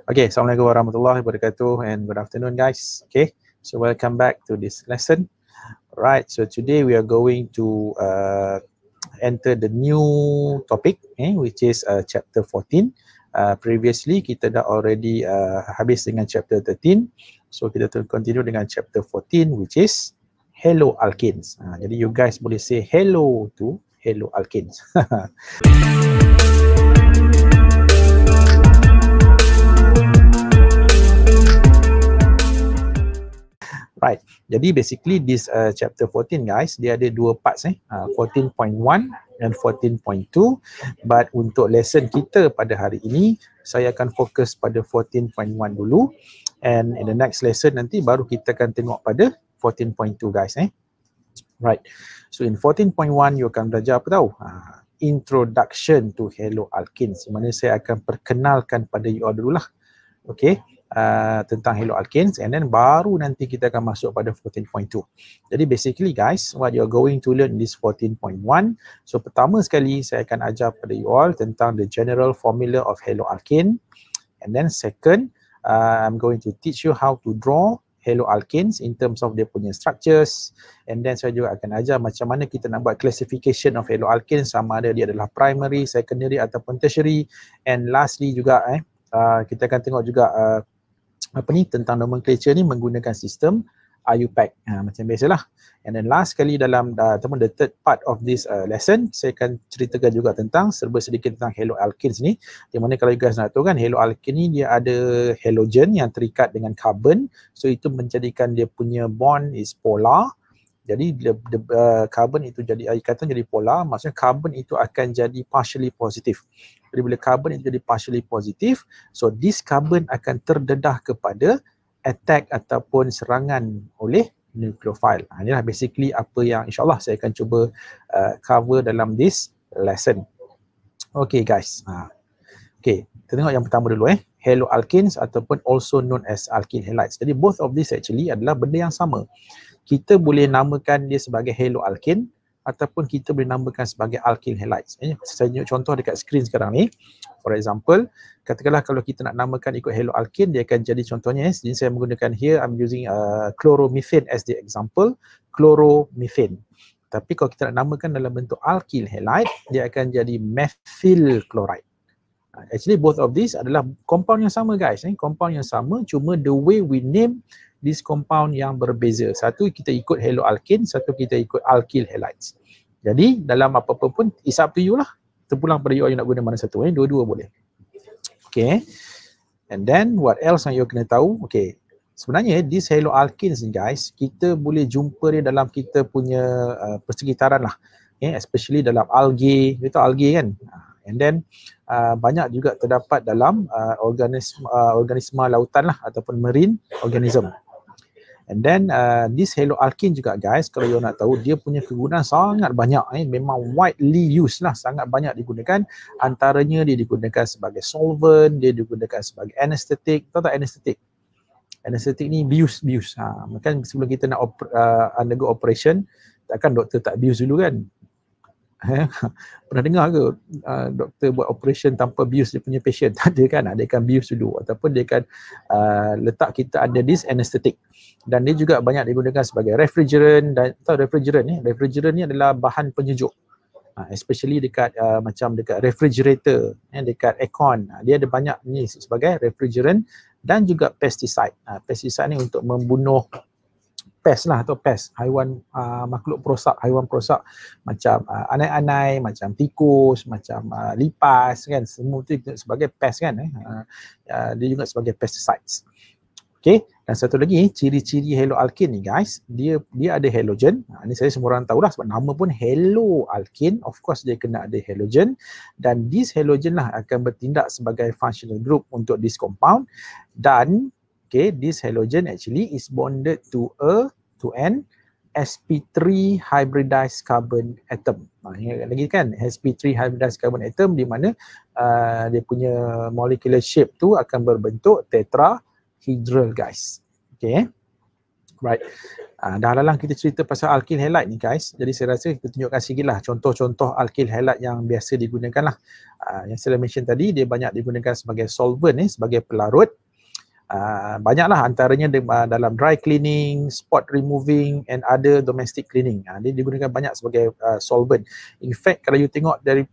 Okay, Assalamualaikum warahmatullahi wabarakatuh and good afternoon guys. Okay, so welcome back to this lesson. Right, so today we are going to enter the new topic which is chapter 14. Previously kita dah already habis dengan chapter 13. So kita continue dengan chapter 14 which is hello alkenes. Jadi you guys boleh say hello to hello alkenes. Right, jadi basically this chapter 14 guys, dia ada dua parts 14.1 dan 14.2. But untuk lesson kita pada hari ini, saya akan fokus pada 14.1 dulu. And in the next lesson nanti baru kita akan tengok pada 14.2 guys. Right, so in 14.1 you akan belajar apa tahu? Introduction to halo alkenes. Di mana saya akan perkenalkan pada you all dululah. Okay. Tentang halo alkenes, and then baru nanti kita akan masuk pada 14.2. Jadi basically guys, what you are going to learn in this 14.1, so pertama sekali saya akan ajar pada you all tentang the general formula of halo alkene, and then second, I'm going to teach you how to draw halo alkenes in terms of dia punya structures, and then saya juga akan ajar macam mana kita nak buat classification of halo alkenes, sama ada dia adalah primary, secondary ataupun tertiary, and lastly juga kita akan tengok juga tentang nomenclature ni menggunakan sistem IUPAC macam biasalah. And then last sekali dalam ataupun the third part of this lesson, saya akan ceritakan juga tentang serba sedikit tentang halo alkenes ni, di mana kalau you guys nak tahu kan, halo alkene ni dia ada halogen yang terikat dengan carbon, so itu menjadikan dia punya bond is polar. Jadi carbon itu jadi ikatan jadi polar, maksudnya carbon itu akan jadi partially positive. Jadi bila carbon itu jadi partially positive, so this carbon akan terdedah kepada attack ataupun serangan oleh nucleophile. Inilah basically apa yang insyaAllah saya akan cuba cover dalam this lesson. Okay guys. Okay, kita tengok yang pertama dulu halo alkenes ataupun also known as alkyl halides. Jadi both of this actually adalah benda yang sama. Kita boleh namakan dia sebagai halo alkene ataupun kita boleh namakan sebagai alkyl halides. Saya tunjuk contoh dekat skrin sekarang ni. For example, katakanlah kalau kita nak namakan ikut halo alkene, dia akan jadi contohnya, jadi saya menggunakan here, I'm using chloromethane as the example, chloromethane. Tapi kalau kita nak namakan dalam bentuk alkyl halide, dia akan jadi methyl chloride. Actually both of these adalah compound yang sama guys, compound yang sama, cuma the way we name this compound yang berbeza. Satu kita ikut halo alkene, satu kita ikut alkyl halides. Jadi dalam apa-apa pun it's up to you lah. Terpulang pada you nak guna mana satu, dua-dua boleh. Okay. And then what else yang you kena tahu? Okay. Sebenarnya this halo alkenes ni guys, kita boleh jumpa dia dalam kita punya persekitaran lah. Especially dalam algae, kita tahu algae kan? And then banyak juga terdapat dalam organisma lautan lah ataupun marine organism. And then this halo alkene juga guys, kalau you nak tahu, dia punya kegunaan sangat banyak, memang widely used lah, sangat banyak digunakan. Antaranya dia digunakan sebagai solvent, dia digunakan sebagai anesthetic. Tahu tak anesthetic? Anesthetic ni bius. Kan sebelum kita nak undergo operation, takkan doktor tak bius dulu kan? Pernah dengar ke doktor buat operation tanpa bius dia punya patient? Tak ada kan? Dia akan bius dulu ataupun dia akan letak kita under this anesthetic. Dan dia juga banyak digunakan sebagai refrigerant. Dan tahu refrigerant ni? Refrigerant ni adalah bahan penyejuk. Especially dekat macam dekat refrigerator, dekat aircon. Dia ada banyak ni sebagai refrigerant dan juga pesticide. Pesticide ni untuk membunuh pest lah atau pest, haiwan makhluk perosak, haiwan perosak macam anai-anai, macam tikus, macam lipas kan, semua tu sebagai pest kan. Dia juga sebagai pesticides. Okay, dan satu lagi ciri-ciri halo alkene ni guys, dia ada halogen. Ini saya semua orang tahu lah sebab nama pun halo alkene, of course dia kena ada halogen, dan this halogen lah akan bertindak sebagai functional group untuk this compound. Dan okay, this halogen actually is bonded to an sp3 hybridized carbon atom. Ingat lagi kan, sp3 hybridized carbon atom, di mana dia punya molecular shape tu akan berbentuk tetrahedral guys. Okay. Right. Dah lalang kita cerita pasal alkyl halide ni guys. Jadi saya rasa kita tunjukkan sikit lah contoh-contoh alkyl halide yang biasa digunakan lah. Yang saya mention tadi, dia banyak digunakan sebagai solvent sebagai pelarut. Banyaklah antaranya dalam dry cleaning, spot removing and other domestic cleaning. Dia digunakan banyak sebagai solvent. In fact, kalau you tengok dari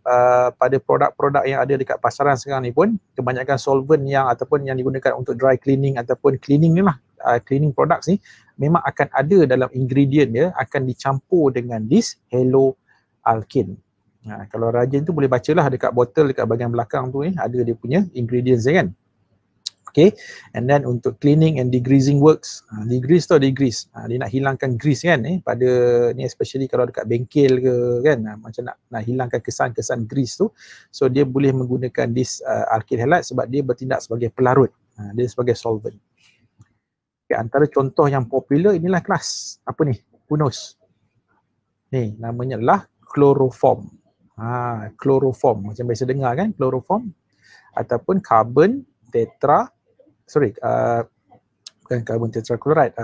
pada produk-produk yang ada dekat pasaran sekarang ni pun, kebanyakan solvent yang ataupun yang digunakan untuk dry cleaning ataupun cleaning ni lah, cleaning products ni memang akan ada dalam ingredient dia akan dicampur dengan this haloalkane. Kalau rajin tu boleh bacalah dekat botol dekat bahagian belakang tu ada dia punya ingredients dia kan. Okay, and then untuk cleaning and degreasing works, degrease tau degrease, dia nak hilangkan grease kan pada ni, especially kalau dekat bengkel ke kan, macam nak hilangkan kesan-kesan grease tu, so dia boleh menggunakan this alkyl halide sebab dia bertindak sebagai pelarut, dia sebagai solvent. Okay, antara contoh yang popular inilah kelas apa ni, Who-knows ni, namanya lah chloroform. Chloroform macam biasa dengar kan, chloroform ataupun carbon tetra, bukan carbon tetrachloride,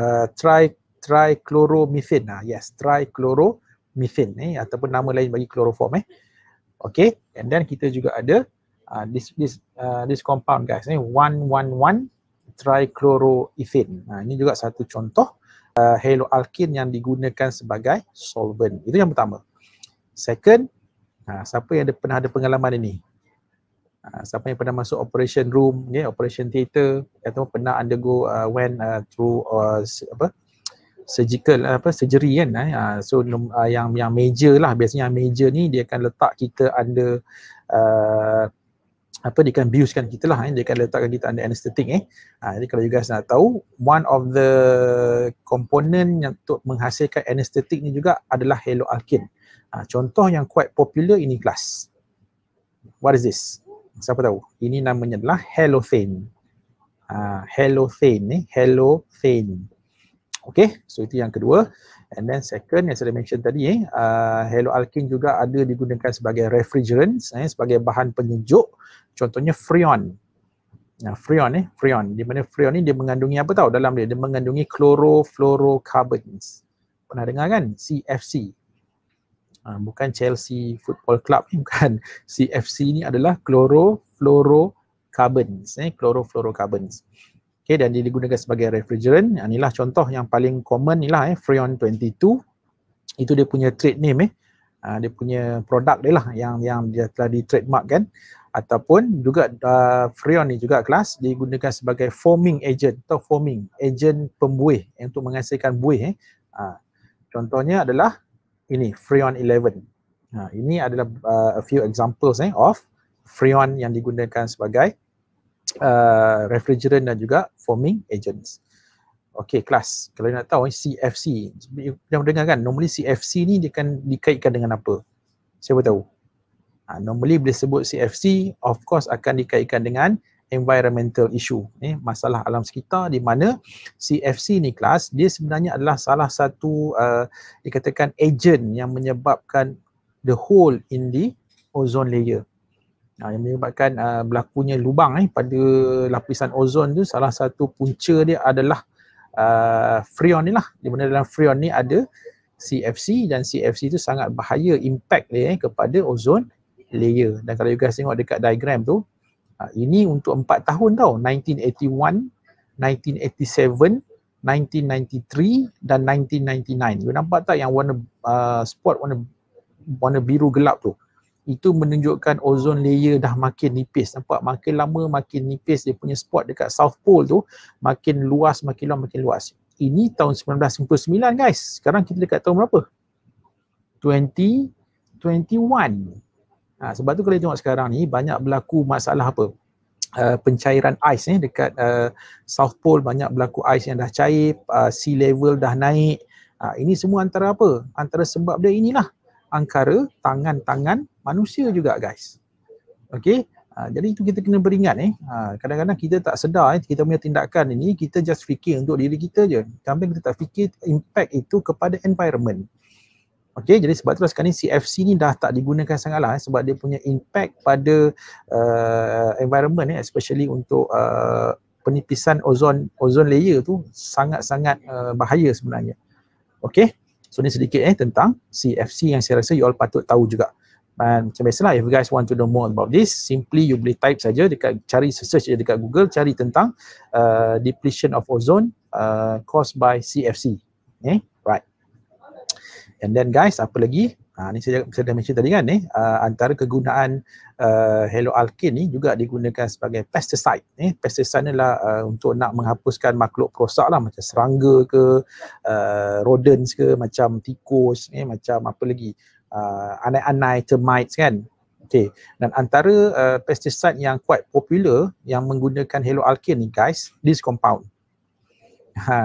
trichloromethane. Yes, trichloromethane ataupun nama lain bagi chloroform Okay, and then kita juga ada this compound guys 1,1,1 trichloroethane. Ini juga satu contoh haloalkane yang digunakan sebagai solvent. Itu yang pertama. Second, siapa yang pernah ada pengalaman ini? Siapa yang pernah masuk operation room, operation theater, atau pernah undergo through surgical surgery kan, so yang major lah, biasanya yang major ni dia akan letak kita under dia akan biuskan kita lah, dia akan letakkan kita under anesthetic jadi kalau you guys nak tahu, one of the component yang untuk menghasilkan anesthetic ni juga adalah haloalkane. Contoh yang quite popular ini kelas. What is this? Siapa tahu? Ini namanya adalah halothane. Halothane. Okay, so itu yang kedua. And then second yang saya mention tadi haloalkane juga ada digunakan sebagai refrigerants, sebagai bahan penyejuk. Contohnya freon. Freon. Di mana freon ni dia mengandungi apa tahu dalam dia? Dia mengandungi chlorofluorocarbons. Pernah dengar kan? CFC. Bukan Chelsea Football Club ni, bukan. CFC ni adalah chlorofluorocarbons. Chlorofluorocarbons. Okay, dan dia digunakan sebagai refrigerant. Inilah contoh yang paling common ni lah, Freon 22. Itu dia punya trade name dia punya produk dia lah yang dia telah di trademark kan. Ataupun juga Freon ni juga kelas digunakan sebagai foaming agent atau foaming agent pembuih untuk menghasilkan buih. Contohnya adalah ini Freon 11. Ini adalah a few examples of Freon yang digunakan sebagai refrigerant dan juga foaming agents. Okay, kelas. Kalau nak tahu CFC, yang dengar kan, normally CFC ni dia akan dikaitkan dengan apa? Siapa tahu? Normally bila sebut CFC, of course akan dikaitkan dengan environmental issue, masalah alam sekitar, di mana CFC ni kelas, dia sebenarnya adalah salah satu dikatakan agent yang menyebabkan the hole in the ozone layer. Yang menyebabkan berlakunya lubang pada lapisan ozon tu, salah satu punca dia adalah freon ni lah, di mana dalam freon ni ada CFC, dan CFC tu sangat bahaya impact dia kepada ozon layer. Dan kalau you guys tengok dekat diagram tu, ini untuk 4 tahun tau, 1981, 1987, 1993 dan 1999. You nampak tak yang warna spot warna biru gelap tu? Itu menunjukkan ozon layer dah makin nipis. Nampak makin lama makin nipis, dia punya spot dekat South Pole tu makin luas, makin luas. Ini tahun 1999 guys. Sekarang kita dekat tahun berapa? 2021. Sebab tu kalau tengok sekarang ni banyak berlaku masalah apa? Pencairan ais dekat South Pole, banyak berlaku ais yang dah cair, sea level dah naik. Ini semua antara apa? Antara sebab dia inilah, angkara tangan-tangan manusia juga guys. Okey, jadi itu kita kena beringat kadang-kadang kita tak sedar kita punya tindakan ini, kita just fikir untuk diri kita je, sampai kita tak fikir impact itu kepada environment. Okey, jadi sebab tu sekarang ni CFC ni dah tak digunakan sangatlah sebab dia punya impact pada environment especially untuk penipisan ozon layer tu sangat-sangat bahaya sebenarnya. Okay, so ni sedikit tentang CFC yang saya rasa you all patut tahu juga. Dan macam biasalah, if you guys want to know more about this, simply you boleh type saja dekat, cari search je dekat Google, cari tentang depletion of ozone caused by CFC. Okay, right. And then guys, apa lagi? Ni saya dah mention tadi kan, antara kegunaan haloalkane ni juga digunakan sebagai pesticide. Pesticide ni lah untuk nak menghapuskan makhluk perosak lah, macam serangga ke, rodents ke, macam tikus, macam apa lagi, anai-anai, termites kan. Okay, dan antara pesticide yang quite popular yang menggunakan haloalkane ni guys, this compound.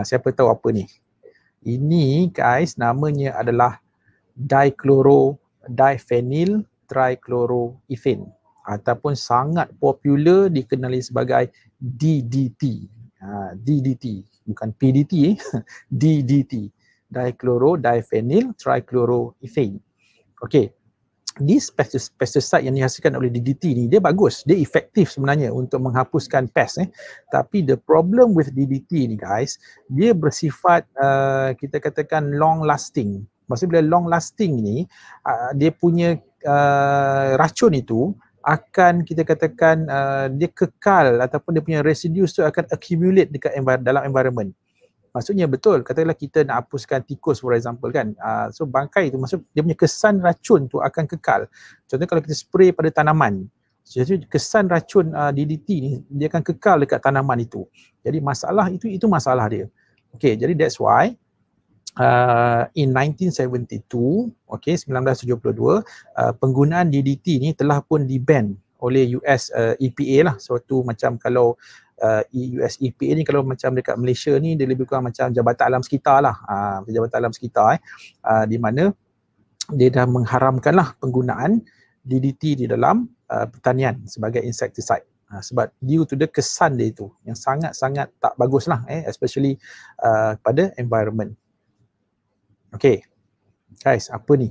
Siapa tahu apa ni? Ini guys namanya adalah dichloro-diphenyl trichloroethane ataupun sangat popular dikenali sebagai DDT. DDT, bukan PDT, DDT, dichloro-diphenyl trichloroethane. Okay, this pesticide yang dihasilkan oleh DDT ni, dia bagus, dia efektif sebenarnya untuk menghapuskan pest. Tapi the problem with DDT ni guys, dia bersifat kita katakan long lasting. Maksudnya bila long lasting ni, dia punya racun itu akan kita katakan dia kekal ataupun dia punya residues tu akan accumulate dekat dalam environment. Maksudnya betul, katakanlah kita nak hapuskan tikus for example kan, so bangkai tu maksud dia punya kesan racun tu akan kekal. Contohnya kalau kita spray pada tanaman, jadi kesan racun DDT ni dia akan kekal dekat tanaman itu. Jadi masalah itu masalah dia. Okay, jadi that's why in 1972, okay, 1972, penggunaan DDT ni telah pun di-ban oleh US EPA lah. Suatu macam kalau US EPA ni kalau macam dekat Malaysia ni dia lebih kurang macam Jabatan Alam Sekitar lah, Jabatan Alam Sekitar di mana dia dah mengharamkan lah penggunaan DDT di dalam pertanian sebagai insecticide. Sebab due to the kesan dia itu yang sangat-sangat tak bagus lah, especially pada environment. Okay, guys, apa ni?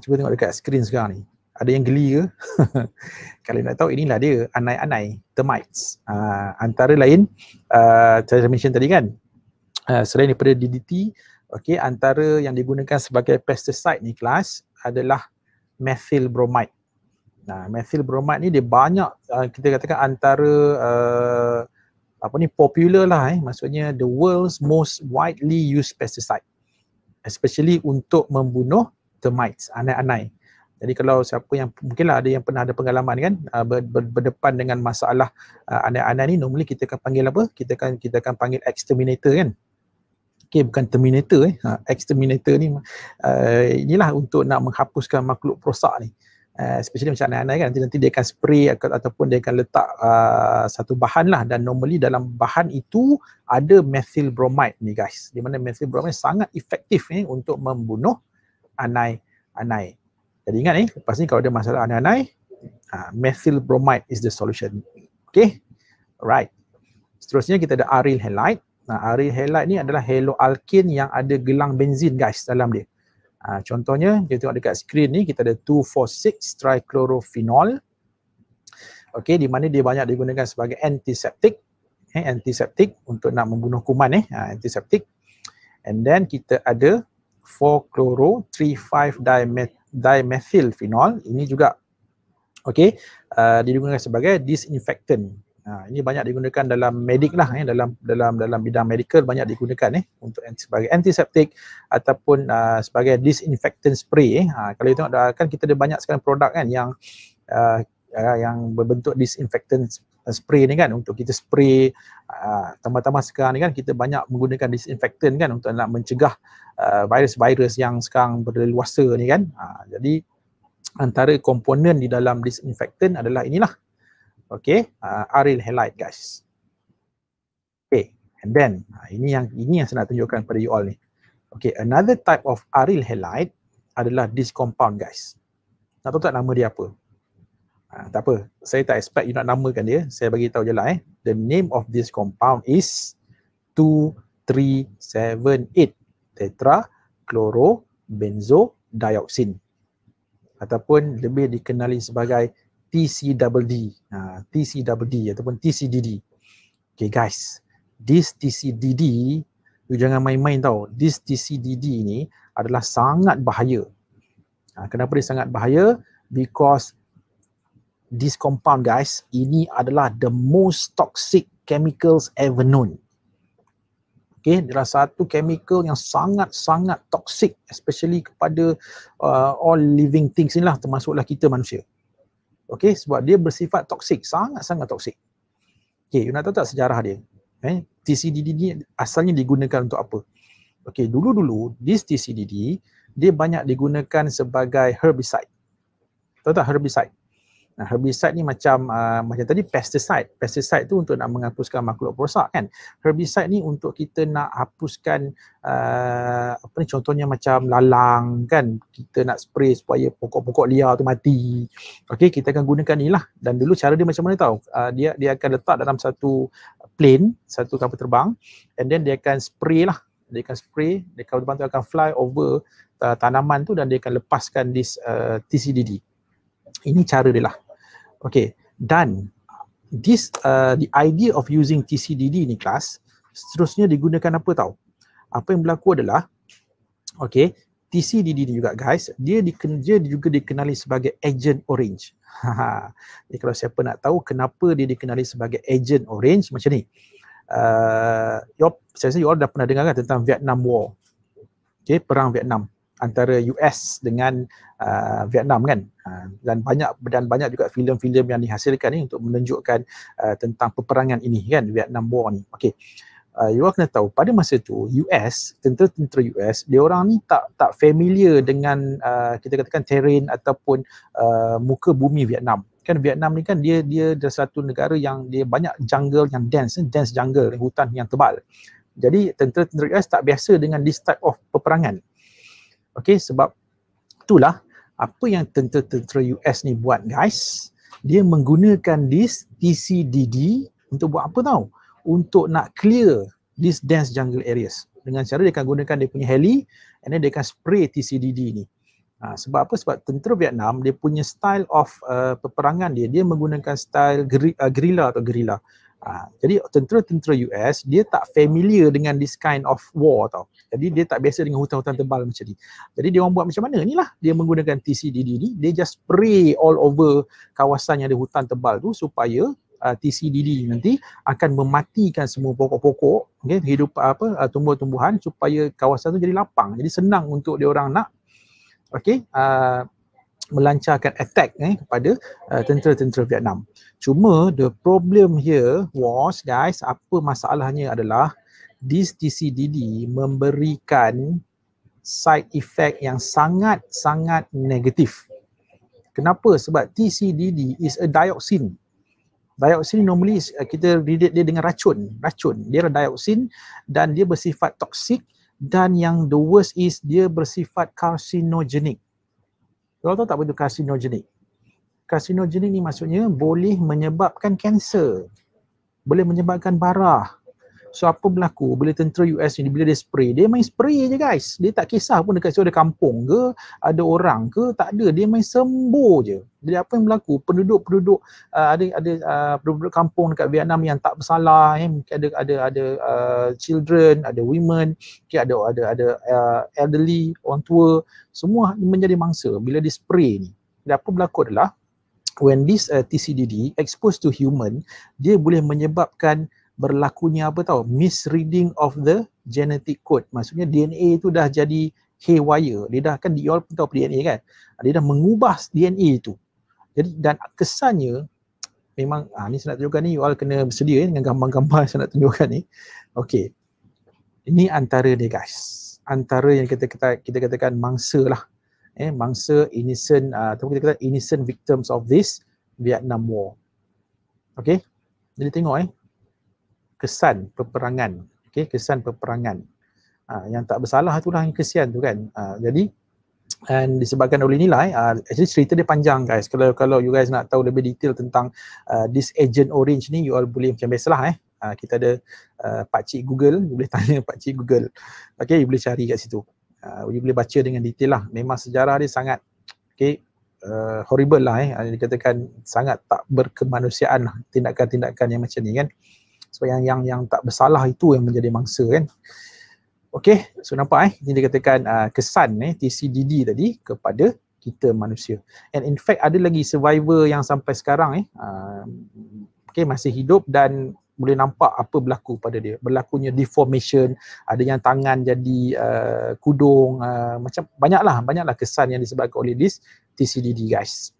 Cuba tengok dekat skrin sekarang ni. Ada yang geli ke? Kalau nak tahu, inilah dia, anai-anai, termites. Antara lain, saya mention tadi kan, selain daripada DDT, okay, antara yang digunakan sebagai pesticide ni kelas adalah methyl bromide. Methyl bromide ni dia banyak, kita katakan antara popular lah, maksudnya the world's most widely used pesticide, especially untuk membunuh termites, anai-anai. Jadi kalau siapa yang mungkinlah ada yang pernah ada pengalaman kan, berdepan dengan masalah anai-anai ni, normally kita akan panggil apa? Kita akan panggil exterminator kan. Okay, bukan terminator exterminator ni inilah untuk nak menghapuskan makhluk perosak ni. Especially macam anai-anai kan, nanti dia akan spray ataupun dia akan letak satu bahan lah, dan normally dalam bahan itu ada methyl bromide ni guys, di mana methyl bromide sangat efektif untuk membunuh anai-anai. Jadi ingat lepas ni kalau ada masalah anai-anai, methyl bromide is the solution. Okay, alright. Seterusnya kita ada aryl halide. Aryl halide ni adalah haloalkane yang ada gelang benzin guys dalam dia. Contohnya kita tengok dekat skrin ni, kita ada 2,4,6 trichlorophenol. Okay, di mana dia banyak digunakan sebagai antiseptik, antiseptik untuk nak membunuh kuman, antiseptik. And then kita ada 4-chloro-3,5-dimethylphenol. Ini juga okay, digunakan sebagai disinfectant. Ini banyak digunakan dalam medik lah, dalam bidang medical banyak digunakan untuk sebagai antiseptik ataupun sebagai disinfectant spray. Kalau kita tengok kan kita ada banyak sekarang produk kan yang berbentuk disinfectant spray ni kan, untuk kita spray tambah-tambah sekarang ni kan kita banyak menggunakan disinfectant kan untuk nak mencegah virus-virus yang sekarang berleluasa ni kan. Jadi antara komponen di dalam disinfectant adalah inilah. Okay, aryl halide guys. Okay, and then ini yang saya nak tunjukkan pada you all ni. Okay, another type of aryl halide adalah this compound guys. Nak tahu tak nama dia apa? Tak apa, saya tak expect you nak namakan dia. Saya bagi tahu je lah. The name of this compound is 2,3,7,8 tetrachlorobenzodioxin ataupun lebih dikenali sebagai TCDD, TCDD ataupun TCDD. Okay guys, this TCDD, you jangan main-main tau. This TCDD ni adalah sangat bahaya. Kenapa dia sangat bahaya? Because this compound guys, ini adalah the most toxic chemicals ever known. Okay, dia adalah satu chemical yang sangat-sangat toxic, especially kepada all living things ni lah, termasuklah kita manusia. Okay, sebab dia bersifat toxic, sangat-sangat toxic. Okay, you nak tahu tak sejarah dia? TCDD ni asalnya digunakan untuk apa? Okay, dulu-dulu this TCDD dia banyak digunakan sebagai herbicide. Tahu tak herbicide? Herbicide ni macam tadi pesticide. Pesticide tu untuk nak menghapuskan makhluk perosak kan. Herbicide ni untuk kita nak hapuskan contohnya macam lalang kan. Kita nak spray supaya pokok-pokok liar tu mati. Okey, kita akan gunakan ni lah. Dan dulu cara dia macam mana tahu? Dia akan letak dalam satu plane, satu kapal terbang, and then dia akan spray lah. Dia akan spray, kapal terbang tu akan fly over tanaman tu dan dia akan lepaskan this TCDD. Ini cara dia lah. Okay, dan this the idea of using TCDD ni kelas, seterusnya digunakan apa tahu? Apa yang berlaku adalah, okay, TCDD ni juga guys, dia juga dikenali sebagai Agent Orange. Jadi kalau siapa nak tahu kenapa dia dikenali sebagai Agent Orange, macam ni. Saya rasa you all dah pernah dengar kan tentang Vietnam War. Okay, perang Vietnam antara US dengan Vietnam kan, dan banyak juga filem-filem yang dihasilkan ni untuk menunjukkan tentang peperangan ini kan, Vietnam War ni. Okey, you all kena tahu pada masa tu US, tentera-tentera US, dia orang ni tak familiar dengan kita katakan terrain ataupun muka bumi Vietnam. Kan Vietnam ni kan dia adalah satu negara yang dia banyak jungle yang dense jungle, hutan yang tebal. Jadi tentera-tentera US tak biasa dengan this type of peperangan. Okay, sebab itulah apa yang tentera-tentera US ni buat guys. Dia menggunakan this TCDD untuk buat apa tahu? Untuk nak clear this dense jungle areas. Dengan cara dia akan gunakan dia punya heli and then dia akan spray TCDD ni. Sebab apa? Sebab tentera Vietnam dia punya style of peperangan dia menggunakan style guerrilla atau guerrilla. Jadi tentera-tentera US dia tak familiar dengan this kind of war tau. Jadi dia tak biasa dengan hutan-hutan tebal macam ni. Jadi dia orang buat macam mana ni lah, dia menggunakan TCDD ni, dia just spray all over kawasan yang ada hutan tebal tu supaya TCDD nanti akan mematikan semua pokok-pokok, okay, hidup tumbuh-tumbuhan supaya kawasan tu jadi lapang. Jadi senang untuk dia orang nak melancarkan attack kepada tentera-tentera Vietnam. Cuma the problem here was guys, apa masalahnya adalah this TCDD memberikan side effect yang sangat-sangat negatif. Kenapa? Sebab TCDD is a dioxin. Dioxin normally kita relate dia dengan racun. Dia adalah dioxin dan dia bersifat toksik, dan yang the worst is dia bersifat carcinogenic. Kau tahu tak apa itu carcinogenic? Carcinogenic ni maksudnya boleh menyebabkan kanser, boleh menyebabkan barah. So apa berlaku bila tentera US ni, bila dia spray, dia main spray je guys. Dia tak kisah pun dekat situ ada kampung ke, ada orang ke, tak ada. Dia main sembuh je. Jadi apa yang berlaku? Penduduk-penduduk penduduk kampung dekat Vietnam yang tak bersalah, ada children, ada women, ada elderly, orang tua, semua menjadi mangsa bila dia spray ni. Jadi apa berlaku adalah when this TCDD exposed to human, dia boleh menyebabkan berlakunya apa tahu, misreading of the genetic code. Maksudnya DNA itu dah jadi haywire. Dia dah kan, you all pun tahu DNA kan, dia dah mengubah DNA itu. Jadi dan kesannya memang ni saya nak tunjukkan ni, you all kena bersedia dengan gambar-gambar saya nak tunjukkan ni. Okey, ini antara dia guys, antara yang kita katakan mangsa lah, mangsa innocent ataupun kita kata innocent victims of this Vietnam War. Okey, jadi tengok kesan peperangan, kesan peperangan. Yang tak bersalah itulah yang kesian tu kan. Jadi and disebabkan oleh inilah actually cerita dia panjang guys. Kalau you guys nak tahu lebih detail tentang this Agent Orange ni, you all boleh macam biasalah kita ada pakcik Google, you boleh tanya pakcik Google. Okey, you boleh cari kat situ. You boleh baca dengan detail lah. Memang sejarah dia sangat horrible lah, dikatakan sangat tak berkemanusiaan lah tindakan-tindakan yang macam ni kan. Sebab yang tak bersalah itu yang menjadi mangsa kan. Okey, so nampak ini dikatakan kesan TCDD tadi kepada kita manusia. And in fact ada lagi survivor yang sampai sekarang masih hidup dan boleh nampak apa berlaku pada dia. Berlakunya deformation, ada yang tangan jadi kudung, macam banyaklah kesan yang disebabkan oleh this TCDD guys.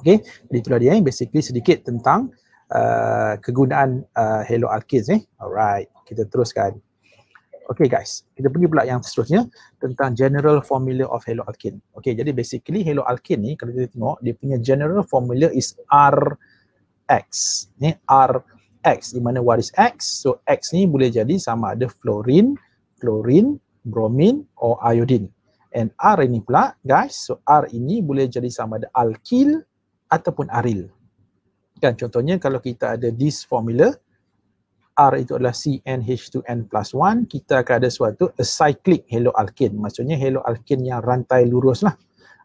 Okey, jadi itulah dia basically sedikit tentang kegunaan haloalkanes Alright, kita teruskan. Okay guys, kita pergi pula yang seterusnya tentang general formula of haloalkane. Okay, jadi basically haloalkane ni kalau kita tengok dia punya general formula is RX. Ni RX, di mana what is X? So X ni boleh jadi sama ada fluorine, chlorine, bromine or iodine. And R ini pula guys, so R ini boleh jadi sama ada alkyl ataupun aryl. Kan contohnya kalau kita ada this formula, R itu adalah CnH2n plus 1, kita akan ada suatu acyclic haloalkane. Maksudnya haloalkane yang rantai lurus lah.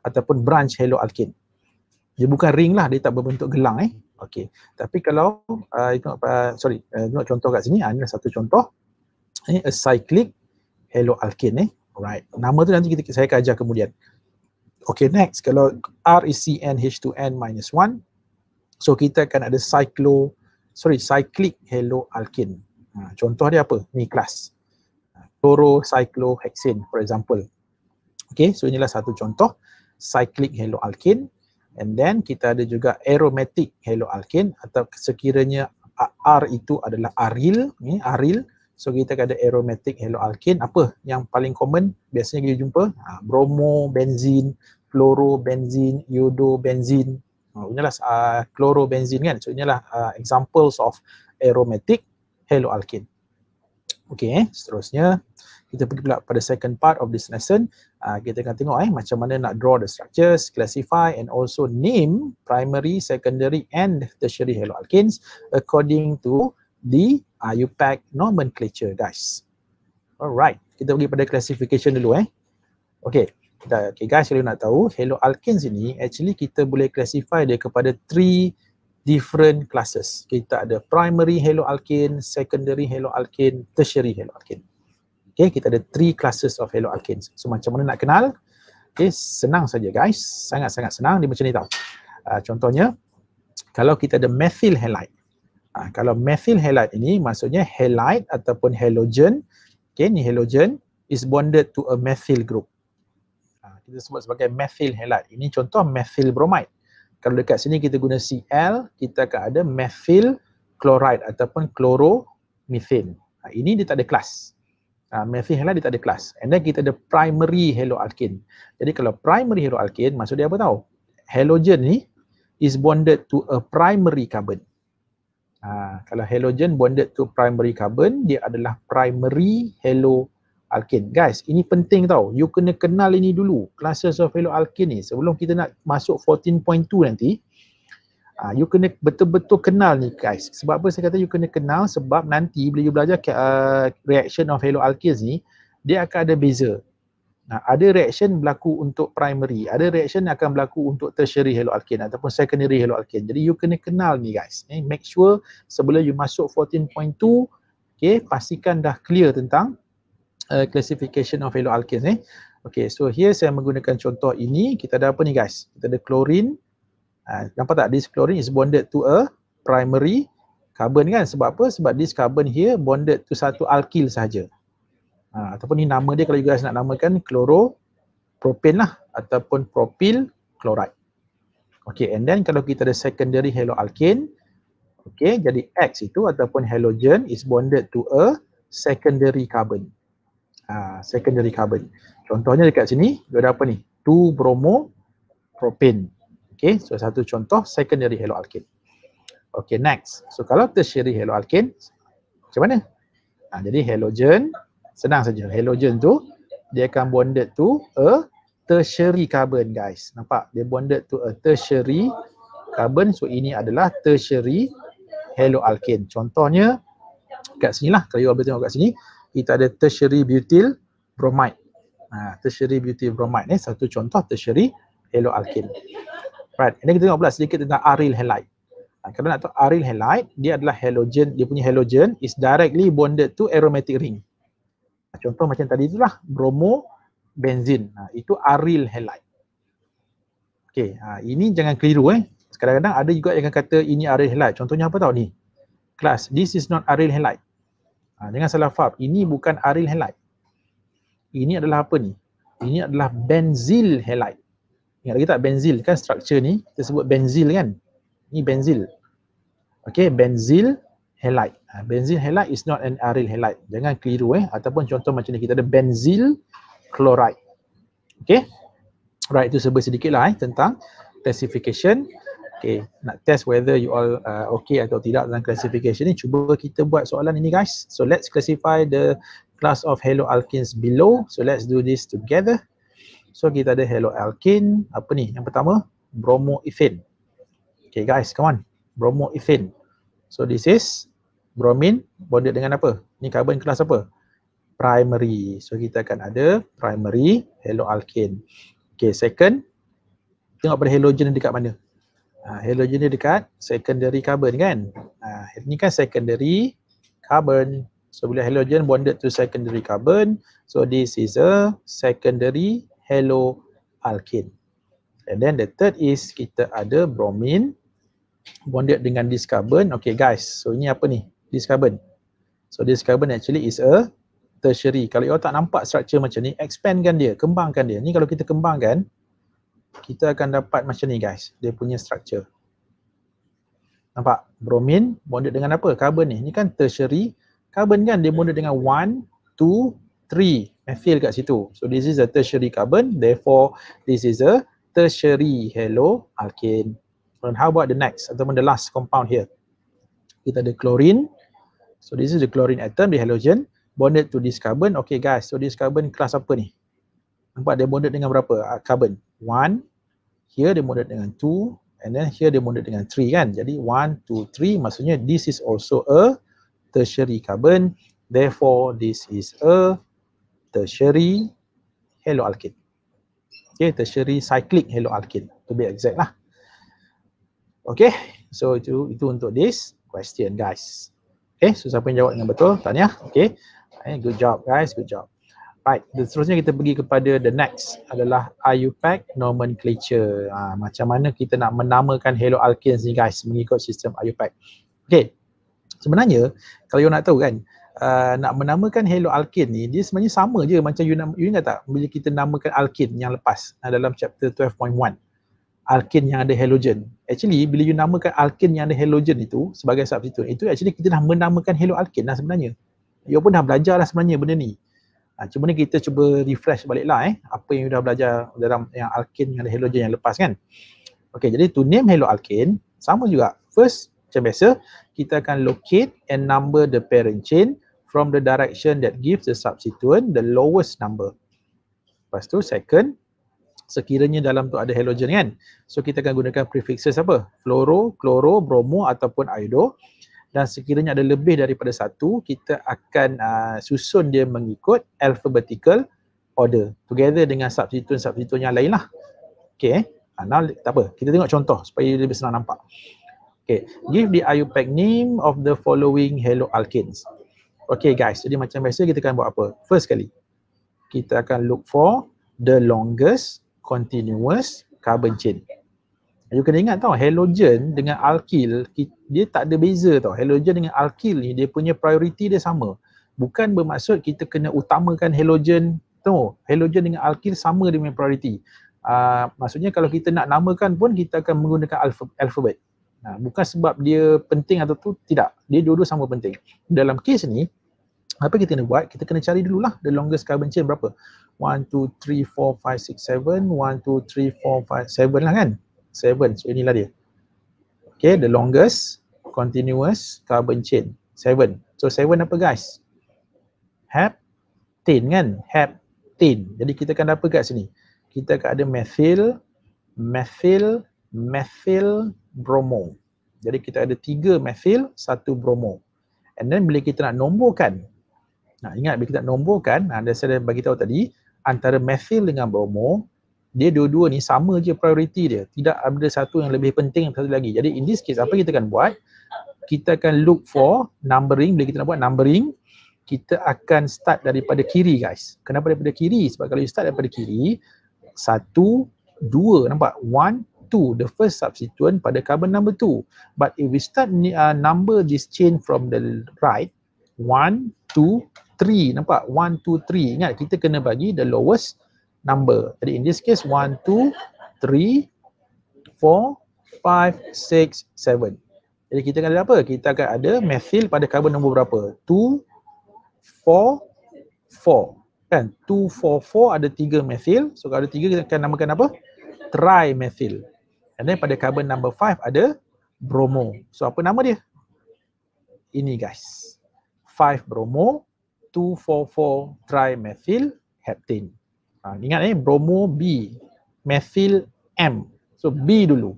Ataupun branch haloalkane. Dia bukan ring lah, dia tak berbentuk gelang Okey. Tapi kalau, tengok contoh kat sini, ini satu contoh. Acyclic haloalkane Alright. Nama tu nanti saya akan ajar kemudian. Okey, next. Kalau R is CnH2n minus 1, so kita akan ada cyclic haloalkane. Contoh dia apa? Ni kelas. Chlorocyclohexane for example. Okay, so inilah satu contoh cyclic haloalkane. And then kita ada juga aromatic haloalkane atau sekiranya R itu adalah aryl, aryl. So kita ada aromatic haloalkane. Apa yang paling common biasanya kita jumpa? Bromo, benzin, fluoro, benzin, iodo, benzin. Inilah chlorobenzene kan. So inilah examples of aromatic haloalkane. Okey, seterusnya kita pergi pula pada second part of this lesson. Kita akan tengok macam mana nak draw the structures, classify and also name primary, secondary and tertiary haloalkanes according to the IUPAC nomenclature guys. Alright, kita pergi pada classification dulu Okey. Okay guys, kalau nak tahu haloalkanes ini actually kita boleh classify dia kepada 3 different classes. Kita ada primary haloalkane, secondary haloalkane, tertiary haloalkane. Okay, kita ada 3 classes of haloalkanes. So macam mana nak kenal? Okay, senang saja guys. Sangat-sangat senang. Dia macam ni tau. Contohnya, kalau kita ada methyl halide. Kalau methyl halide ini maksudnya halide ataupun halogen. Okay, ni halogen is bonded to a methyl group. Kita sebut sebagai methyl halide. Ini contoh methyl bromide. Kalau dekat sini kita guna Cl, kita akan ada methyl chloride ataupun chloromethane. Ini dia tak ada kelas. Methyl halide dia tak ada kelas. And then kita ada primary haloalkane. Jadi kalau primary haloalkane, maksud dia apa tahu? Halogen ni is bonded to a primary carbon. Kalau halogen bonded to primary carbon, dia adalah primary haloalkane. Guys, ini penting tau. You kena kenal ini dulu. Classes of haloalkane ni. Sebelum kita nak masuk 14.2 nanti, you kena betul-betul kenal ni guys. Sebab apa saya kata you kena kenal? Sebab nanti bila you belajar reaction of haloalkanes ni, dia akan ada beza. Ada reaction berlaku untuk primary, ada reaction akan berlaku untuk tertiary haloalkane ataupun secondary haloalkane. Jadi you kena kenal ni guys. Make sure sebelum you masuk 14.2, okay, pastikan dah clear tentang classification of haloalkanes Okay, so here saya menggunakan contoh ini. Kita ada apa ni guys? Kita ada chlorine. Nampak tak? This chlorine is bonded to a primary carbon kan? Sebab apa? Sebab this carbon here bonded to satu alkyl sahaja. Ataupun ni nama dia kalau you guys nak namakan chloropropane lah ataupun propyl chloride. Okay, and then kalau kita ada secondary haloalkane, okay, jadi X itu ataupun halogen is bonded to a secondary carbon. Secondary carbon. Contohnya dekat sini, dia ada apa ni? 2-bromopropane. Okay, so satu contoh secondary haloalkane. Okay, next. So kalau tertiary haloalkane, macam mana? Jadi halogen, senang saja. Halogen tu, dia akan bonded to a tertiary carbon guys. Nampak? Dia bonded to a tertiary carbon. So ini adalah tertiary haloalkane. Contohnya, kat sini lah. Kalau you boleh tengok kat sini, kita ada tertiary butyl bromide. Tertiary butyl bromide ni satu contoh tertiary haloalkane. Right, ini kita tengok pula sedikit tentang aryl halide. Kalau nak tahu aryl halide, dia adalah halogen, dia punya halogen is directly bonded to aromatic ring. Contoh macam tadi itulah bromo benzin. Itu aryl halide. Okey, ini jangan keliru Kadang-kadang ada juga yang kata ini aryl halide. Contohnya apa tahu ni? Class, this is not aryl halide. Jangan salah faham, ini bukan aryl halide. Ini adalah apa ni? Ini adalah benzyl halide. Ingat lagi tak benzil kan struktur ni? Kita sebut benzil kan? Ni benzil. Okay, benzyl halide. Benzyl halide is not an aryl halide. Jangan keliru Ataupun contoh macam ni, kita ada benzyl chloride. Okay. Right, itu sebut sedikit lah tentang classification. Okay, nak test whether you all okay atau tidak tentang classification ni, cuba kita buat soalan ini guys. So let's classify the class of haloalkanes below. So let's do this together. So kita ada haloalkane, apa ni? Yang pertama, bromoethane. Okay guys, come on. Bromoethane. So this is bromine bonded dengan apa? Ni carbon kelas apa? Primary. So kita akan ada primary haloalkane. Okay, second, tengok pada halogen ni dekat mana? Halogen ni dekat secondary carbon kan? Ni kan secondary carbon. So bila halogen bonded to secondary carbon, so this is a secondary haloalkane. And then the third is kita ada bromine bonded dengan this carbon. Okay guys, so ini apa ni? This carbon. So this carbon actually is a tertiary. Kalau you tak nampak structure macam ni, expandkan dia, kembangkan dia. Ni kalau kita kembangkan, kita akan dapat macam ni guys, dia punya structure. Nampak? Bromine bonded dengan apa? Carbon ni. Ni kan tertiary carbon kan, dia bonded dengan 1, 2, 3 methyl kat situ. So this is a tertiary carbon, therefore this is a tertiary haloalkane. And how about the next ataupun the last compound here? Kita ada chlorine. So this is the chlorine atom, the halogen bonded to this carbon. Okay guys, so this carbon kelas apa ni? Nampak dia bonded dengan berapa carbon? 1, here dia bonded dengan 2, and then here dia bonded dengan 3 kan? Jadi 1, 2, 3, maksudnya this is also a tertiary carbon, therefore this is a tertiary haloalkane. Okay, tertiary cyclic haloalkane to be exact lah. Okay, so itu untuk this question guys. Okay, so siapa yang jawab dengan betul? Tahniah. Okay, good job guys, good job. Right, seterusnya kita pergi kepada the next adalah IUPAC nomenclature. Macam mana kita nak menamakan haloalkanes ni guys mengikut sistem IUPAC. Okay, sebenarnya kalau you nak tahu kan, nak menamakan haloalkane ni, dia sebenarnya sama je macam you ingat tak bila kita namakan alkane yang lepas dalam chapter 12.1, alkane yang ada halogen. Actually bila you namakan alkane yang ada halogen itu sebagai substitute, itu actually kita dah menamakan haloalkane lah sebenarnya. You pun dah belajar lah sebenarnya benda ni. Cuma ni kita cuba refresh balik lah apa yang you dah belajar dalam yang alkane yang ada halogen yang lepas kan. Okay, jadi to name haloalkane sama juga. First, macam biasa, kita akan locate and number the parent chain from the direction that gives the substituent the lowest number. Lepas tu second, sekiranya dalam tu ada halogen kan, so kita akan gunakan prefixes apa? Fluoro, kloro, bromo ataupun iodo. Dan sekiranya ada lebih daripada satu, kita akan susun dia mengikut alphabetical order together dengan substituent yang lain lah. Okay, now tak apa, kita tengok contoh supaya lebih senang nampak. Okay, give the IUPAC name of the following haloalkanes. Okay guys, jadi macam biasa kita akan buat apa? First kali, kita akan look for the longest continuous carbon chain. You kena ingat tau, halogen dengan alkyl, dia tak ada beza tau. Halogen dengan alkyl ni, dia punya priority dia sama. Bukan bermaksud kita kena utamakan halogen, tau. Halogen dengan alkyl sama dia punya priority. Maksudnya kalau kita nak namakan pun, kita akan menggunakan alphabet. Bukan sebab dia penting atau tu, tidak. Dia dua-dua sama penting. Dalam case ni, apa kita kena buat? Kita kena cari dululah the longest carbon chain berapa. 1, 2, 3, 4, 5, 6, 7. 1, 2, 3, 4, 5, 7 lah kan? 7, so inilah dia. Okay, the longest continuous carbon chain. 7. So 7 apa guys? Heptane kan? Heptane. Jadi kita akan dapat kat sini. Kita akan ada methyl, bromo. Jadi kita ada 3 methyl, 1 bromo. And then bila kita nak nomborkan, ingat bila kita nak nomborkan, saya dah bagi tahu tadi, antara methyl dengan bromo, dia dua-dua ni sama je priority dia. Tidak ada satu yang lebih penting satu lagi. Jadi in this case apa kita akan buat? Kita akan look for numbering. Bila kita nak buat numbering, kita akan start daripada kiri guys. Kenapa daripada kiri? Sebab kalau you start daripada kiri, 1, 2, nampak? 1, 2, the first substituent pada carbon number 2. But if we start number this chain from the right, 1, 2, 3, nampak? 1, 2, 3. Ingat, kita kena bagi the lowest number. Jadi in this case, 1, 2, 3, 4, 5, 6, 7. Jadi kita akan ada apa? Kita akan ada methyl pada carbon nombor berapa? 2, 4, 4. Kan? 2, 4, 4 ada 3 methyl. So kalau ada 3 kita akan namakan apa? Trimethyl. And then pada carbon number 5 ada bromo. So apa nama dia? Ini guys. 5 bromo, 2, 4, 4 trimethyl heptane. Ingat bromo B, methyl M. So B dulu.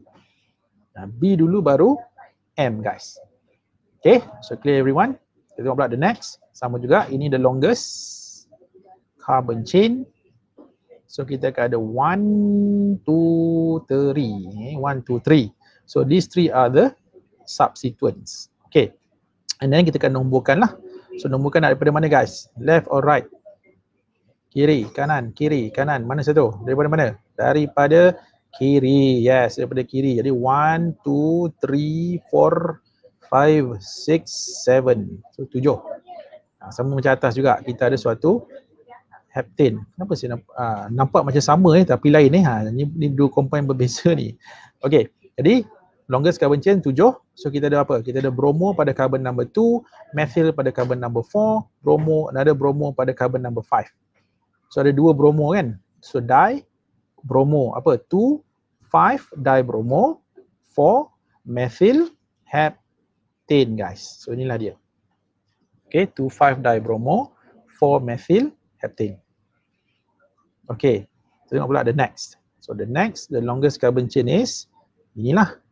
B dulu baru M guys. Okay, so clear everyone? Kita tengok pula the next. Sama juga, ini the longest carbon chain. So kita akan ada 1, 2, 3. 1, 2, 3. So these 3 are the substituents. Okay. And then kita akan nomborkan lah. So nomborkan daripada mana guys? Left or right? Kiri, kanan, kiri, kanan. Mana satu? Daripada mana? Daripada kiri. Yes, daripada kiri. Jadi 1, 2, 3, 4, 5, 6, 7. So 7. Sama macam atas juga. Kita ada suatu heptane. Kenapa saya nampak macam sama tapi lain ni dua compound berbeza ni. Okey. Jadi longest carbon chain 7. So kita ada apa? Kita ada bromo pada carbon number 2, methyl pada carbon number 4, bromo, another bromo pada carbon number 5. So ada 2 bromo kan? So di bromo apa? 2, 5 di bromo, 4 methyl heptane guys. So inilah dia. Okay, 2, 5 di bromo, 4 methyl heptane. Okay, tengok pula the next. So the next, the longest carbon chain is inilah.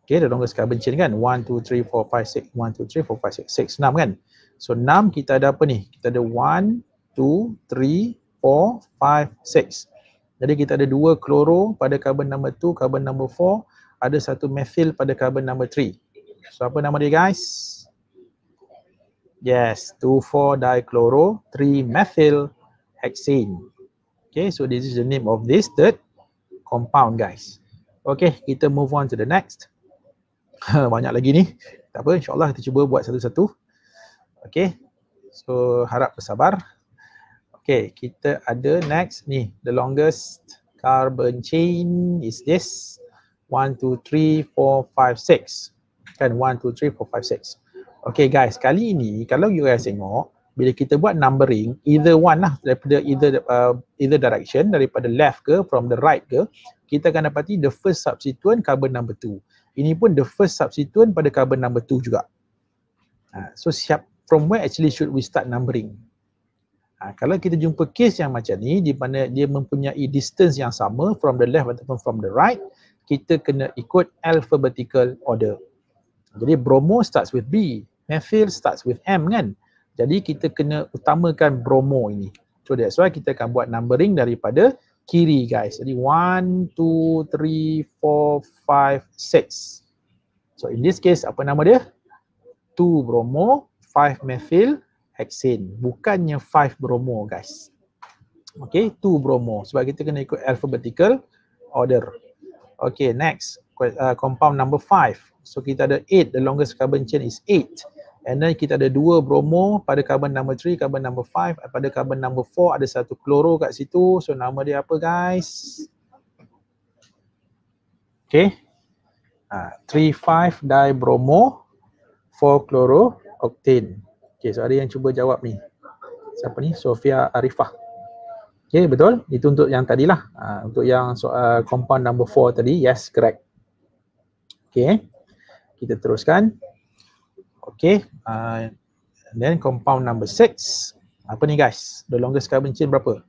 Okay, the longest carbon chain kan 1, 2, 3, 4, 5, 6, 1, 2, 3, 4, 5, 6, 6 kan. So 6 kita ada apa ni? Kita ada 1, 2, 3, 4, 5, 6. Jadi kita ada 2 kloro pada carbon number 2, carbon number 4, ada 1 methyl pada carbon number 3. So apa nama dia guys? Yes, 2,4 dichloro 3 methyl hexane. Okay, so this is the name of this third compound guys. Okay, kita move on to the next. Banyak lagi ni. Tak apa, insyaAllah kita cuba buat satu-satu. Okay, so harap bersabar. Okay, kita ada next ni. The longest carbon chain is this. 1, 2, 3, 4, 5, 6. Kan 1, 2, 3, 4, 5, 6. Okay guys, kali ini kalau you guys tengok, bila kita buat numbering, either one lah, daripada either direction, daripada left ke, from the right ke, kita akan dapati the first substituent carbon number 2. Ini pun the first substituent pada carbon number 2 juga. So from where actually should we start numbering? Kalau kita jumpa case yang macam ni, di mana dia mempunyai distance yang sama from the left ataupun from the right, kita kena ikut alphabetical order. Jadi bromo starts with B, methyl starts with M kan. Jadi kita kena utamakan bromo ini. So that's why kita akan buat numbering daripada kiri guys. Jadi 1, 2, 3, 4, 5, 6. So in this case apa nama dia? 2 bromo, 5 methyl hexane. Bukannya 5 bromo guys. Okay, 2 bromo. Sebab kita kena ikut alphabetical order. Okay, next. Compound number 5. So kita ada 8, the longest carbon chain is 8. And then kita ada 2 bromo pada carbon number 3, carbon number 5. Pada carbon number 4 ada 1 kloro kat situ. So nama dia apa guys? Okay. 3, 5 dibromo, 4 chloro octane. Okay, so ada yang cuba jawab ni. Siapa ni? Sofia Arifah. Okay, betul? Itu untuk yang tadilah. Untuk yang soal compound number 4 tadi. Yes, correct. Okay. Kita teruskan. Okay. Then compound number 6. Apa ni guys? The longest carbon chain berapa?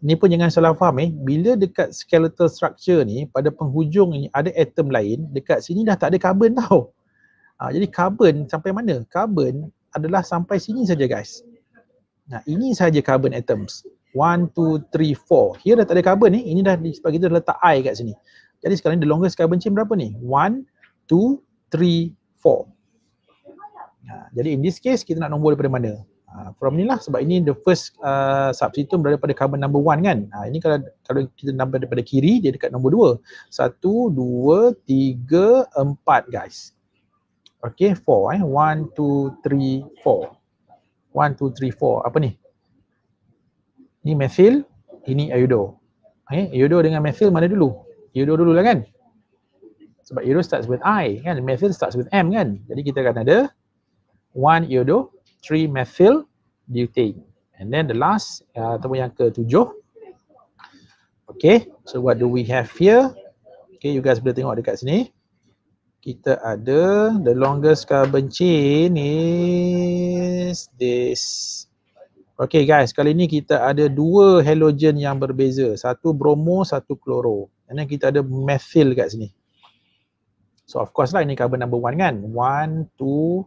Ni pun jangan salah faham Bila dekat skeletal structure ni, pada penghujung ni ada atom lain, dekat sini dah tak ada carbon tau. Jadi carbon sampai mana? Carbon adalah sampai sini saja guys. Ini saja carbon atoms. 1, 2, 3, 4. Here dah tak ada carbon ni. Ini dah sebab kita dah letak I kat sini. Jadi sekarang the longest carbon chain berapa ni? 1, 2, 3, 4. Jadi in this case kita nak nombor daripada mana? From ni lah, sebab ini the first substituent daripada carbon number 1 kan. Ini kalau kita nombor daripada kiri, dia dekat nombor 2. 1, 2, 3, 4 guys. Okay, 4 1, 2, 3, 4. 1, 2, 3, 4. Apa ni? Ni methyl, ini iodo. Iodo dengan methyl mana dulu? Iodo dulu lah kan? Sebab iodo starts with I kan, methyl starts with M kan. Jadi kita akan ada 1 iodo, 3 methyl butane. And then the last, ataupun yang ke-7. Okay, so what do we have here? Okay, you guys boleh tengok dekat sini. Kita ada the longest carbon chain is this. Okay guys, kali ni kita ada 2 halogen yang berbeza. Satu bromo, satu kloro. And then kita ada methyl kat sini. So of course lah ini carbon number 1 kan. 1, 2,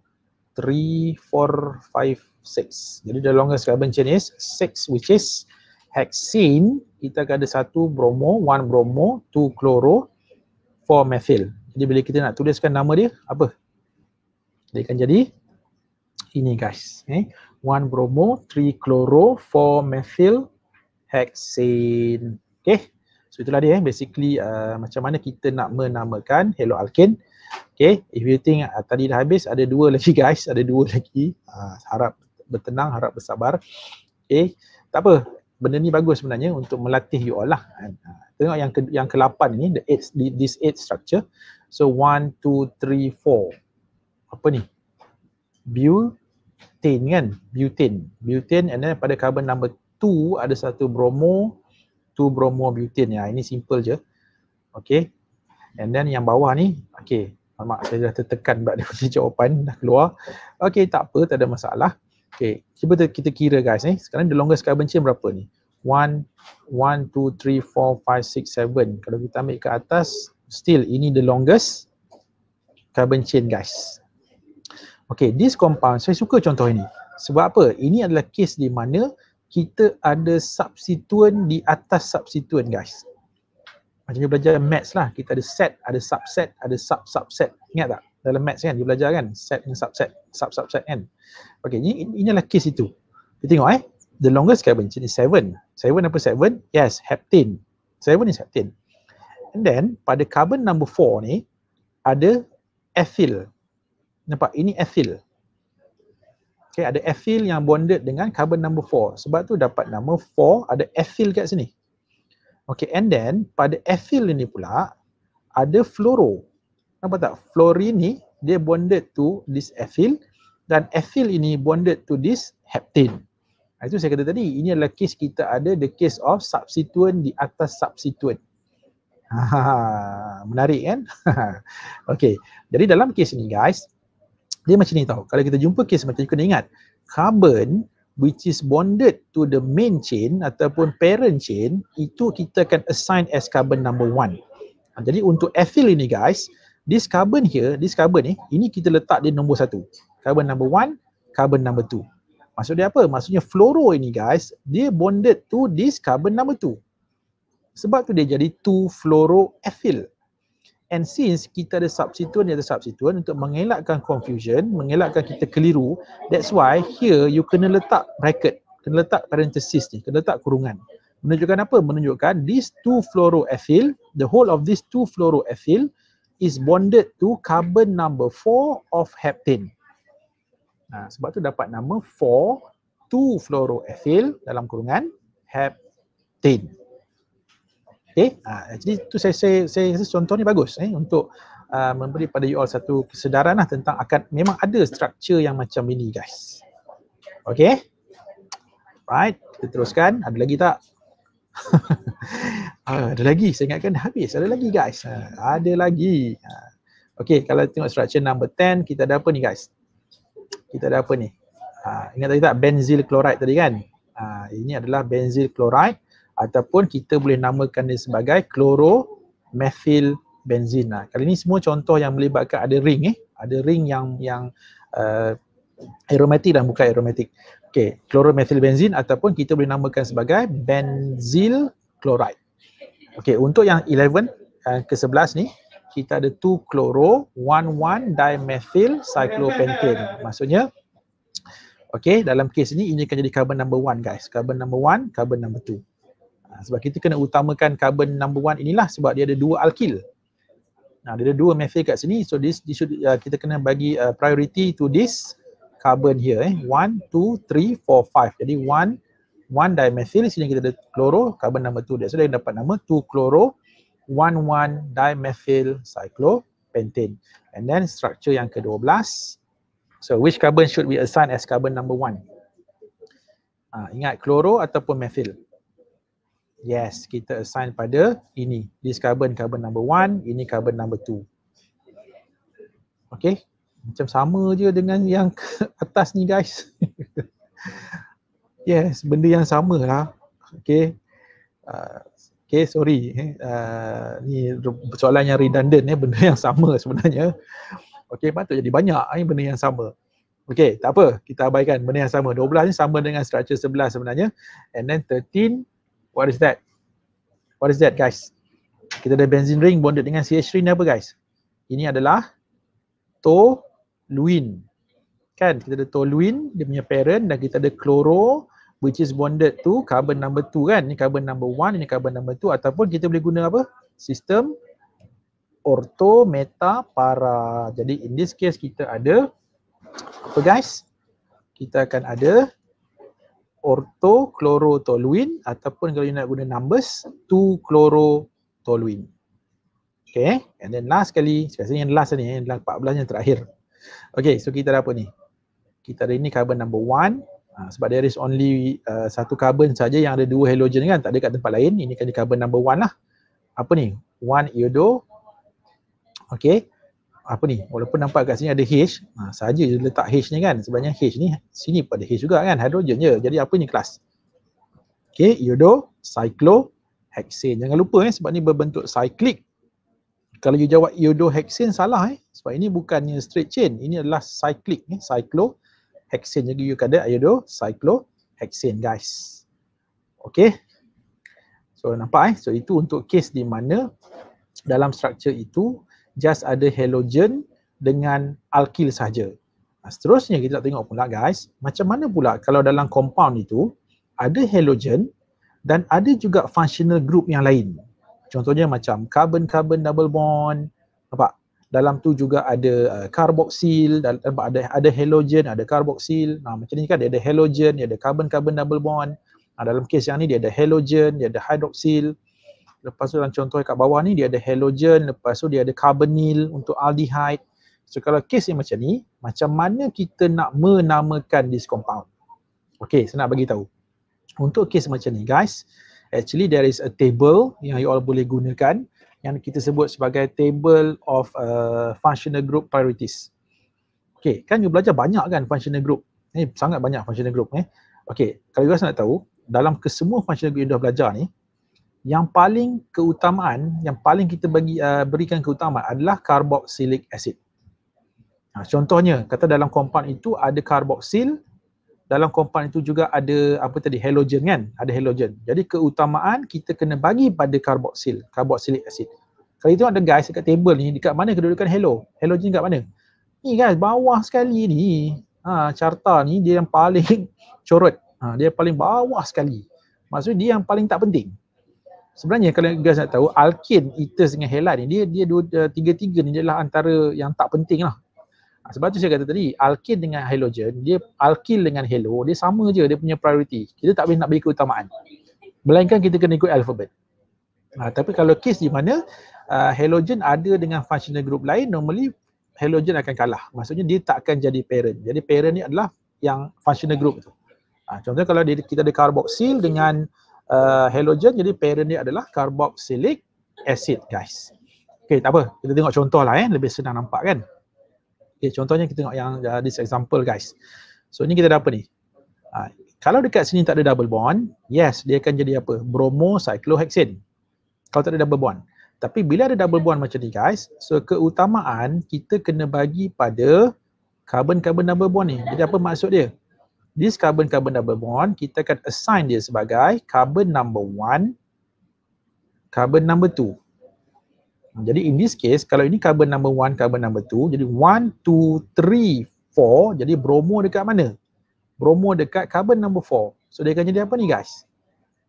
3, 4, 5, 6. Jadi the longest carbon chain is 6, which is hexane. Kita akan ada 1 bromo, 1 bromo, 2 kloro, 4 methyl. Jadi bila kita nak tuliskan nama dia, apa? Dia akan jadi ini guys. 1 bromo, 3 kloro, 4 methyl hexane. Okay. So itulah dia basically macam mana kita nak menamakan haloalkane. Okay, if you think tadi dah habis, ada 2 lagi guys, ada 2 lagi. Harap bertenang, harap bersabar. Okay, tak apa, benda ni bagus sebenarnya untuk melatih you all lah. Tengok yang ke-8 ni, this 8 structure. So 1, 2, 3, 4. Apa ni? Butane kan? Butane, and then pada carbon number 2 ada 1 bromo, 2 bromo butane. Ini simple je. Okay. And then yang bawah ni, okay, mak saya dah tertekan sebab dia punya jawapan dah keluar. Okay, tak apa, tak ada masalah. Okay, cuba kita kira guys ni. Sekarang the longest carbon chain berapa ni? 1, 2, 3, 4, 5, 6, 7. Kalau kita ambil ke atas, still ini the longest carbon chain guys. Okay, this compound, saya suka contoh ini. Sebab apa? Ini adalah case di mana kita ada substituent di atas substituent guys. Macam dia belajar maths lah, kita ada set, ada subset, ada sub-subset. Ingat tak? Dalam maths kan, dia belajar kan? Set dan subset, sub-subset kan? Okay, ini adalah case itu. Kita tengok the longest carbon chain is 7. 7 apa 7? Yes, heptane. 7 is heptane. And then, pada carbon number 4 ni, ada ethyl. Nampak? Ini ethyl. Okay, ada ethyl yang bonded dengan carbon number 4. Sebab tu dapat nama 4, ada ethyl kat sini. Okay, and then pada ethyl ini pula ada fluoro. Nampak tak? Fluorine ni dia bonded to this ethyl dan ethyl ini bonded to this heptane. Itu saya kata tadi, ini adalah case kita ada the case of substituent di atas substituent. Menarik kan? Okay, jadi dalam case ni guys, dia macam ni tau. Kalau kita jumpa case macam ni, kena ingat carbon which is bonded to the main chain ataupun parent chain, itu kita akan assign as carbon number 1. Jadi untuk ethyl ini guys, this carbon here, this carbon ni, ini kita letak di nombor 1. Carbon number 1, carbon number 2. Maksud dia apa? Maksudnya fluoro ini guys, dia bonded to this carbon number 2. Sebab tu dia jadi 2-fluoroethyl. And since kita ada substituent di atas substituent, untuk mengelakkan confusion, mengelakkan kita keliru, that's why here you kena letak bracket, kena letak parenthesis ni, kena letak kurungan. Menunjukkan apa? Menunjukkan this 2-fluoroethyl, the whole of this 2-fluoroethyl is bonded to carbon number 4 of heptane. Sebab tu dapat nama 4-2-fluoroethyl dalam kurungan heptane. Okay, jadi tu saya contoh ni bagus untuk memberi pada you all satu kesedaran lah tentang memang ada structure yang macam ini guys. Okay, right, kita teruskan. Ada lagi tak? Ada lagi, saya ingatkan dah habis. Ada lagi guys, ada lagi. Okay, kalau tengok structure number 10, kita ada apa ni guys? Kita ada apa ni? Ingat tadi tak benzyl chloride tadi kan? Ini adalah benzyl chloride, ataupun kita boleh namakan dia sebagai chloromethyl benzene. Kali ni semua contoh yang melibatkan ada ring ada ring yang Aromatic dan bukan aromatic. Okey, chloromethylbenzene ataupun kita boleh namakan sebagai benzyl chloride. Okey, untuk yang 11 ke-11 ni kita ada 2-chloro 1,1-dimethyl cyclopentane. Maksudnya okey, dalam kes ni ini akan jadi carbon number 1 guys. Carbon number 1, carbon number 2. Sebab kita kena utamakan carbon number 1 inilah sebab dia ada dua alkyl. Dia ada dua methyl kat sini, so this should, kita kena bagi priority to this carbon here 1, 2, 3, 4, 5. Jadi 1 dimethyl, sini kita ada chloro, carbon number 2 dia. So dia dapat nama 2-chloro 1,1-dimethyl cyclopentane. And then structure yang ke-12. So which carbon should we assign as carbon number 1? Ingat chloro ataupun methyl? Yes, kita assign pada ini. This carbon number 1, ini carbon number 2. Okay, macam sama je dengan yang atas ni guys. Yes, benda yang sama lah. Okay, sorry. Ni soalan yang redundant benda yang sama sebenarnya. Okay, patut jadi banyak benda yang sama. Okay, tak apa, kita abaikan benda yang sama. 12 ni sama dengan structure 11 sebenarnya. And then 13, what is that? What is that guys? Kita ada benzene ring bonded dengan CH3 ni apa guys? Ini adalah toluene. Kan? Kita ada toluene, dia punya parent, dan kita ada chloro which is bonded to carbon number 2 kan? Ini carbon number 1, ini carbon number 2, ataupun kita boleh guna apa? Sistem orto meta para. Jadi in this case kita ada apa guys? Kita akan ada ortochlorotoluene ataupun kalau you nak guna numbers 2-chlorotoluene. Okay, and then last sekali, sekarang yang last ni, yang 14 yang terakhir. Okay, so kita ada apa ni? Kita ada ini carbon number 1. Sebab there is only satu carbon saja yang ada dua halogen kan, tak ada kat tempat lain. Ini kan carbon number 1 lah. Apa ni? 1 iodo. Okay, apa ni? Walaupun nampak kat sini ada H, saja je letak H ni kan. Sebenarnya H ni sini pun ada H juga kan, hidrogen je. Jadi apa ni kelas? Okay, iodo, cyclohexane. Jangan lupa sebab ni berbentuk cyclic. Kalau you jawab iodohexane salah sebab ini bukannya straight chain. Ini adalah cyclic cyclohexane. Jadi you ada iodocyclohexane guys. Okay. So nampak So itu untuk case di mana dalam structure itu just ada halogen dengan alkyl saja. Seterusnya kita nak tengok pula guys, macam mana pula kalau dalam compound itu ada halogen dan ada juga functional group yang lain. Contohnya macam carbon-carbon double bond, nampak? Dalam tu juga ada carboxyl, ada halogen, ada carboxyl. Macam ni kan, dia ada halogen, dia ada carbon-carbon double bond. Dalam kes yang ni dia ada halogen, dia ada hydroxyl. Lepas tu dalam contoh kat bawah ni dia ada halogen, lepas tu dia ada carbonyl untuk aldehyde. So kalau kes yang macam ni, macam mana kita nak menamakan this compound? Okay, saya nak bagi tahu. Untuk kes macam ni guys, actually there is a table yang you all boleh gunakan yang kita sebut sebagai table of functional group priorities. Okay, kan you belajar banyak kan functional group. Sangat banyak functional group. Okay, kalau you guys nak tahu, dalam kesemua functional group you dah belajar ni, yang paling keutamaan, yang paling kita berikan keutamaan adalah carboxylic acid. Contohnya, kata dalam compound itu ada carboxyl, dalam compound itu juga ada apa tadi, halogen kan? Ada halogen. Jadi keutamaan kita kena bagi pada carboxylic acid. Kalau itu ada guys dekat table ni, dekat mana kedudukan halogen dekat mana? Ni guys, bawah sekali ni. Carta ni dia yang paling corot. Dia paling bawah sekali. Maksudnya dia yang paling tak penting. Sebenarnya kalau guys nak tahu, alkane, ethers dengan halide ni, dia tiga-tiga ni adalah antara yang tak penting lah. Sebab tu saya kata tadi, alkane dengan halogen, dia alkyl dengan halo, dia sama je dia punya priority. Kita tak boleh nak bagi keutamaan. Melainkan kita kena ikut alfabet. Tapi kalau kes di mana halogen ada dengan functional group lain, normally halogen akan kalah. Maksudnya dia tak akan jadi parent. Jadi parent ni adalah yang functional group tu. Contohnya kalau kita ada carboxyl dengan halogen, jadi parent dia adalah carboxylic acid guys. Okay, tak apa. Kita tengok contoh lah lebih senang nampak kan. Okay, contohnya kita tengok yang this example guys. So ni kita ada apa ni? Kalau dekat sini tak ada double bond, yes, dia akan jadi apa? Bromocyclohexane. Kalau tak ada double bond. Tapi bila ada double bond macam ni guys, so keutamaan kita kena bagi pada carbon-carbon double bond ni. Jadi apa maksud dia? This carbon-carbon double bond, kita akan assign dia sebagai carbon number 1, carbon number 2. Jadi in this case, kalau ini carbon number 1, carbon number 2, jadi 1, 2, 3, 4, jadi bromo dekat mana? Bromo dekat carbon number 4. So dia akan jadi apa ni guys?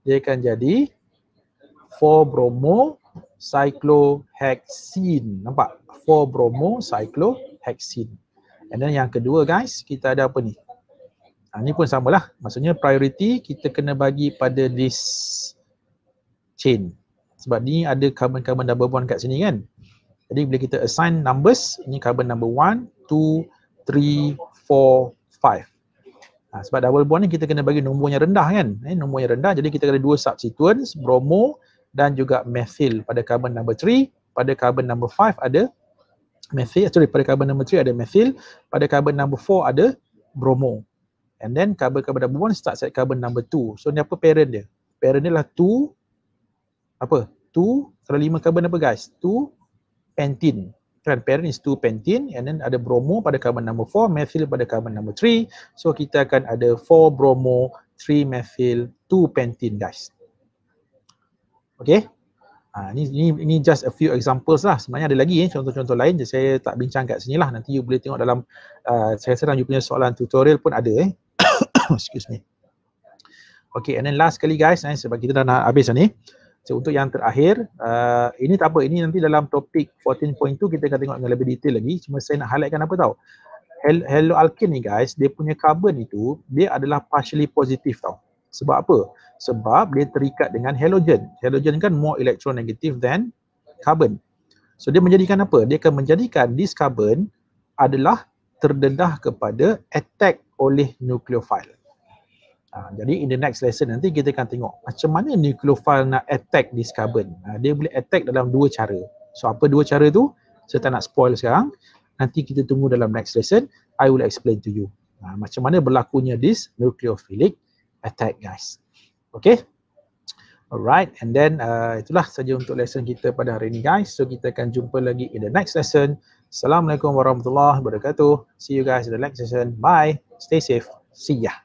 Dia akan jadi 4-bromo cyclohexene. Nampak? 4-bromo cyclohexene. And then yang kedua guys, kita ada apa ni? Ni pun samalah. Maksudnya priority kita kena bagi pada this chain. Sebab ni ada carbon-carbon double bond kat sini kan. Jadi bila kita assign numbers, ini carbon number 1, 2, 3, 4, 5. Sebab double bond ni kita kena bagi nombornya rendah kan. Nombornya rendah, jadi kita ada dua substituents, bromo dan juga methyl. Pada carbon number 3, pada carbon number 5 ada methyl, pada carbon number 3 ada methyl, pada carbon number 4 ada bromo. And then carbon-carbon double bond starts at carbon number 2. So ni apa parent dia? Parent dia lah 2, apa? 2, kalau 5 carbon apa guys? 2 pentene. Kan parent is 2 pentene, and then ada bromo pada carbon number 4, methyl pada carbon number 3. So kita akan ada 4 bromo, 3 methyl, 2 pentene guys. Okay? Ini just a few examples lah. Sebenarnya ada lagi contoh-contoh lain, saya tak bincang kat sini lah. Nanti you boleh tengok dalam, saya rasa dalam you punya soalan tutorial pun ada excuse me. Okay, and then last kali guys, sebab kita dah nak habis ni. So untuk yang terakhir, ini tak apa, ini nanti dalam topik 14.2 kita akan tengok dengan lebih detail lagi. Cuma saya nak highlightkan apa tahu? Haloalkane ni guys, dia punya carbon itu, dia adalah partially positive tau. Sebab apa? Sebab dia terikat dengan halogen. Halogen kan more electronegative than carbon. So dia menjadikan apa? Dia akan menjadikan this carbon adalah terdedah kepada attack oleh nukleofile. Jadi in the next lesson nanti kita akan tengok macam mana nucleophile nak attack this carbon. Dia boleh attack dalam dua cara. So apa dua cara tu? Saya tak nak spoil sekarang. Nanti kita tunggu dalam next lesson. I will explain to you. Macam mana berlakunya this nucleophilic attack guys. Okay. Alright, and then itulah saja untuk lesson kita pada hari ini guys. So kita akan jumpa lagi in the next lesson. Assalamualaikum warahmatullahi wabarakatuh. See you guys in the next session. Bye. Stay safe. See ya.